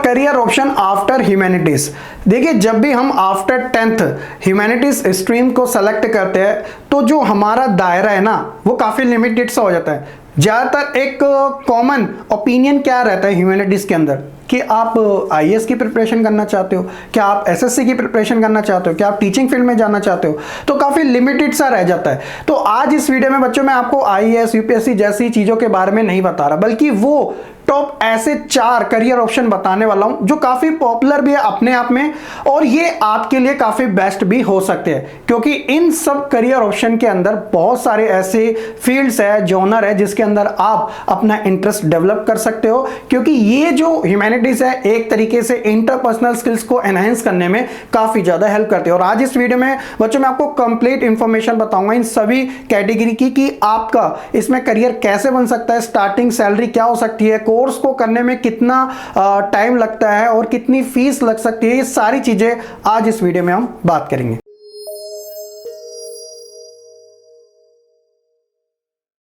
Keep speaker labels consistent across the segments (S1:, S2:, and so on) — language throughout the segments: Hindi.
S1: Career option after humanities. देखिए, जब भी हम आफ्टर 10th ह्यूमैनिटीज स्ट्रीम को सेलेक्ट करते हैं तो जो हमारा दायरा है ना वो काफी लिमिटेड सा हो जाता है। ज्यादातर एक कॉमन ओपिनियन क्या रहता है ह्यूमैनिटीज के अंदर कि आप आईएएस की प्रिपरेशन करना चाहते हो, क्या आप एसएससी की प्रिपरेशन करना चाहते हो, क्या आप टीचिंग फील्ड में जाना चाहते हो, तो काफी लिमिटेड सा रह जाता है। तो आज इस वीडियो में बच्चों मैं आपको आईएएस यूपीएससी जैसी चीजों के बारे में नहीं बता रहा, बल्कि वो टॉप ऐसे 4 करियर ऑप्शन बताने वाला हूं जो काफी पॉपुलर भी है अपने आप में, और ये आपके लिए काफी बेस्ट भी हो सकते हैं, क्योंकि इन सब करियर ऑप्शन के अंदर बहुत सारे ऐसे फील्ड्स है, जॉनर है जिसके अंदर आप अपना इंटरेस्ट डेवलप कर सकते हो। क्योंकि ये जो ह्यूमैनिटीज है एक तरीके से इंटरपर्सनल स्किल्स को एनहांस करने में काफी ज्यादा हेल्प करते हैं। और आज इस वीडियो में बच्चों मैं आपको कंप्लीट इंफॉर्मेशन बताऊंगा इन सभी कैटेगरी की कि आपका इसमें करियर कैसे बन सकता है, स्टार्टिंग सैलरी क्या हो सकती है, कोर्स को करने में कितना टाइम लगता है और कितनी फीस लग सकती है, ये सारी चीजें आज इस वीडियो में हम बात करेंगे।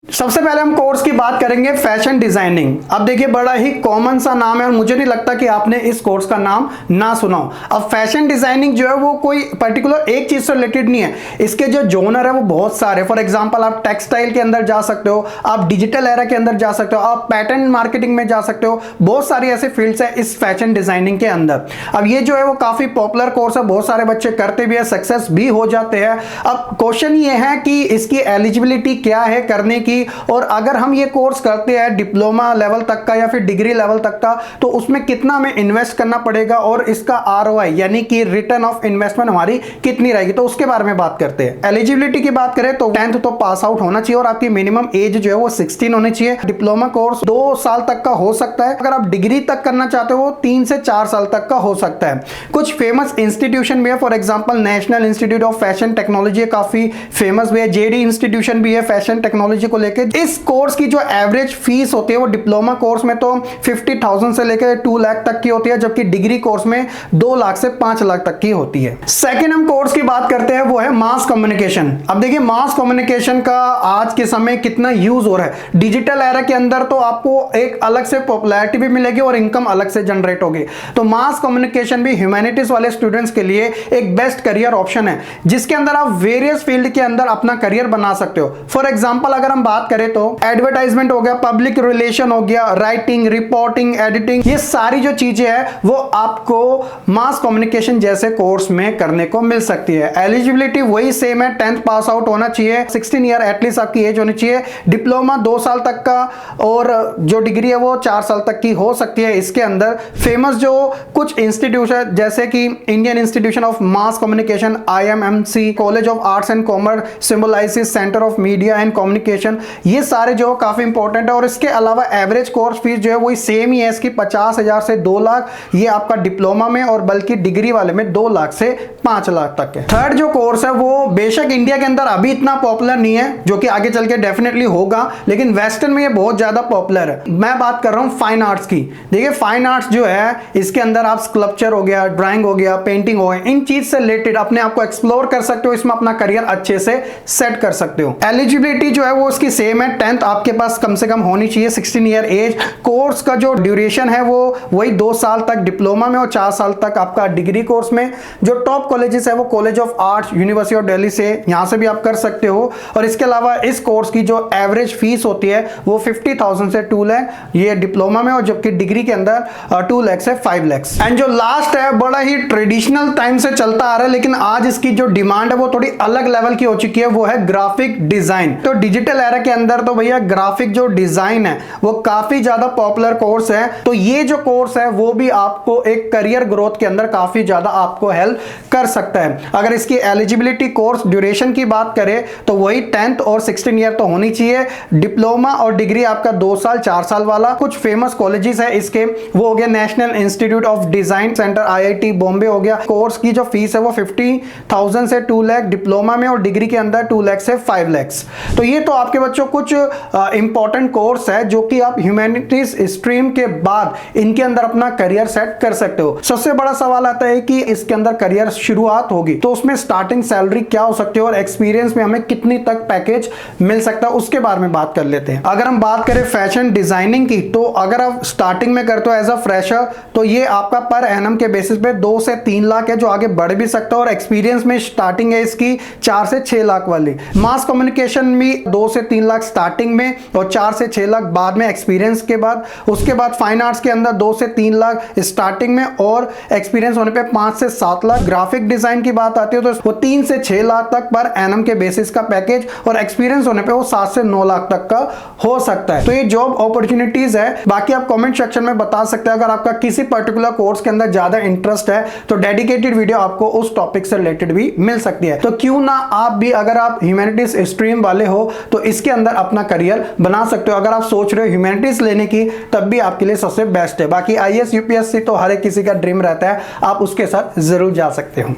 S1: सबसे पहले हम कोर्स की बात करेंगे फैशन डिजाइनिंग। अब देखिए, बड़ा ही कॉमन सा नाम है और मुझे नहीं लगता कि आपने इस कोर्स का नाम ना सुना हो। अब फैशन डिजाइनिंग जो है वो कोई पर्टिकुलर एक चीज से रिलेटेड नहीं है, इसके जो जोनर है वो बहुत सारे। फॉर एग्जांपल आप टेक्सटाइल के अंदर जा सकते हो, आप डिजिटल एरा के अंदर जा सकते हो, आप पैटर्न मार्केटिंग में जा सकते हो, बहुत सारी ऐसे फील्ड्स है इस फैशन डिजाइनिंग के अंदर। अब ये जो है वो काफी पॉपुलर कोर्स है, बहुत सारे बच्चे करते भी है, सक्सेस भी हो जाते हैं। अब क्वेश्चन ये है कि इसकी एलिजिबिलिटी क्या है करने की, और अगर हम ये कोर्स करते हैं डिप्लोमा लेवल तक का या फिर डिग्री लेवल तक का, तो उसमें कितना हमें इन्वेस्ट करना पड़ेगा और इसका आरओआई यानी कि रिटर्न ऑफ इन्वेस्टमेंट हमारी कितनी रहेगी, तो उसके बारे में बात करते हैं। एलिजिबिलिटी की बात करें तो 10th तो पास आउट होना चाहिए और आपकी मिनिमम एज जो है वो 16 होनी चाहिए। डिप्लोमा कोर्स 2 साल तक का हो सकता है, अगर आप डिग्री तक करना चाहते हो 3 से 4 साल तक का हो सकता है। कुछ फेमस इंस्टीट्यूशन भी है, for example national institute of fashion technology काफी फेमस भी है, जेडी इंस्टीट्यूशन भी है फैशन टेक्नोलॉजी को लेकर। इस कोर्स की जो एवरेज फीस होती है वो डिप्लोमा कोर्स में तो 50,000 से लेकर 2 लाख तक की होती है, जबकि डिग्री कोर्स में 2 लाख से 5 लाख तक की होती है। सेकंड हम कोर्स की बात करते हैं वो है मास कम्युनिकेशन। अब देखिए, मास कम्युनिकेशन का आज के समय कितना यूज हो रहा है। डिजिटल एरा के अंदर तो आपको एक अलग से पॉपुलैरिटी भी मिलेगी और इनकम अलग से जनरेट होगी। तो मास कम्युनिकेशन भी ह्यूमैनिटीज वाले स्टूडेंट्स के लिए एक बेस्ट करियर ऑप्शन है, जिसके अंदर आप वेरियस फील्ड के अंदर अपना करियर बना सकते हो। फॉर एग्जाम्पल अगर हम बात करें तो एडवर्टाइजमेंट हो गया, पब्लिक रिलेशन हो गया, राइटिंग, रिपोर्टिंग, एडिटिंग, ये सारी जो चीजें हैं वो आपको मास कम्युनिकेशन जैसे कोर्स में करने को मिल सकती है। एलिजिबिलिटी वही सेम है, 10th पास आउट होना चाहिए, 16 ईयर एटलीस्ट आपकी एज होनी चाहिए, डिप्लोमा 2 साल तक का और जो डिग्री है वो 4 साल तक की हो सकती है। इसके अंदर फेमस जो कुछ इंस्टीट्यूट है जैसे कि Indian institution of mass communication IMMC, college of arts and commerce, Symbiosis, centre of media and communication, ये सारे जो काफी इंपॉर्टेंट है। और इसके अलावा एवरेज कोर्स फीस जो है वही सेम ही है इसकी, 50,000 से 2 लाख, ये आपका डिप्लोमा में, और बल्कि डिग्री वाले में 2 लाख से 5 लाख तक है। थर्ड जो कोर्स है वो बेशक इंडिया के अंदर अभी इतना पॉपुलर नहीं है, जो कि आगे चल के डेफिनेटली होगा, लेकिन वेस्टर्न में ये बहुत ज्यादा पॉपुलर है। मैं बात कर रहा हूं फाइन आर्ट्स की। देखिए, फाइन आर्ट्स जो है इसके अंदर आप स्कल्पचर हो गया, ड्राइंग हो गया, पेंटिंग हो गया, इन चीज से रिलेटेड अपने आप को एक्सप्लोर कर सकते हो, इसमें अपना करियर अच्छे से सेट कर सकते हो। एलिजिबिलिटी जो है वो इसकी सेम है, 10th आपके पास कम से कम होनी चाहिए, 16 ईयर एज। कोर्स का जो ड्यूरेशन है वो वही 2 साल तक डिप्लोमा में और 4 साल तक आपका डिग्री कोर्स में। जो टॉप कॉलेजेस है वो college of arts, university of Delhi से, यहां से भी आप कर सकते हो। और इसके अलावा इस कोर्स की जो एवरेज फीस होती है वो 50,000 से 2 लाख, ये डिप्लोमा में, और जबकि डिग्री के अंदर 2 लाख से 5 लाख। एंड जो लास्ट है बड़ा ही ट्रेडिशनल टाइम से चलता आ रहा है, लेकिन आज इसकी जो डिमांड है वो थोड़ी अलग लेवल की हो चुकी है, वो है ग्राफिक डिजाइन। तो डिजिटल एरा के अंदर तो भैया ग्राफिक जो डिजाइन है वो काफी ज्यादा पॉपुलर कोर्स है। तो ये जो कोर्स है वो भी आपको एक करियर ग्रोथ के अंदर काफी ज्यादा आपको हेल्प कर सकता है। अगर इसकी एलिजिबिलिटी कोर्स ड्यूरेशन की बात करें तो वही 10th और 16 ईयर तो होनी चाहिए, डिप्लोमा और डिग्री आपका 2 साल 4 साल वाला। कुछ फेमस कॉलेजेस है इसके, वो हो गया national institute of design centre IIT Bombay हो गया। कोर्स की जो फीस है वो 50,000 से 2 लाख डिप्लोमा में, और डिग्री के अंदर 2 लाख से 5 लाख। तो ये तो आपके बच्चों जो कुछ इंपॉर्टेंट कोर्स है जो कि आप ह्यूमैनिटीज स्ट्रीम के बाद इनके अंदर अपना करियर सेट कर सकते हो। सबसे बड़ा सवाल आता है कि इसके अंदर करियर शुरुआत होगी तो उसमें स्टार्टिंग सैलरी क्या हो सकती है और एक्सपीरियंस में हमें कितनी तक पैकेज मिल सकता है उसके बारे में बात कर लेते हैं। अगर हम बात करें फैशन डिजाइनिंग की, तो अगर आप स्टार्टिंग में करते हो एज अ फ्रेशर तो ये आपका पर एनम के बेसिस पे 2 से 3 लाख है, जो आगे बढ़ भी सकता है। और एक्सपीरियंस में स्टार्टिंग है इसकी 4 से 6 लाख वाली। मास कम्युनिकेशन भी 2 से 3 लाख स्टार्टिंग में और 4 से 6 लाख बाद में एक्सपीरियंस के बाद। उसके बाद फाइन आर्ट्स के अंदर 2 से 3 लाख स्टार्टिंग में और एक्सपीरियंस होने पे 5 से 7 लाख। ग्राफिक डिजाइन की बात आती है तो वो 3 से 6 लाख तक पर एनम के बेसिस का पैकेज और एक्सपीरियंस होने पे वो 7 से 9 लाख तक का हो सकता है। तो ये जॉब अपॉर्चुनिटीज है। बाकी आप कमेंट सेक्शन में बता सकते हैं अगर आपका किसी पर्टिकुलर कोर्स के अंदर ज्यादा इंटरेस्ट है तो डेडिकेटेड वीडियो आपको उस टॉपिक से रिलेटेड भी मिल सकती है। तो क्यों ना आप भी, अगर आप ह्यूमैनिटीज स्ट्रीम वाले हो तो इसके अंदर अपना करियर बना सकते हो। अगर आप सोच रहे हो ह्यूमैनिटीज लेने की तब भी आपके लिए सबसे बेस्ट है। बाकी आईएएस यूपीएससी तो हर एक किसी का ड्रीम रहता है, आप उसके साथ जरूर जा सकते हो।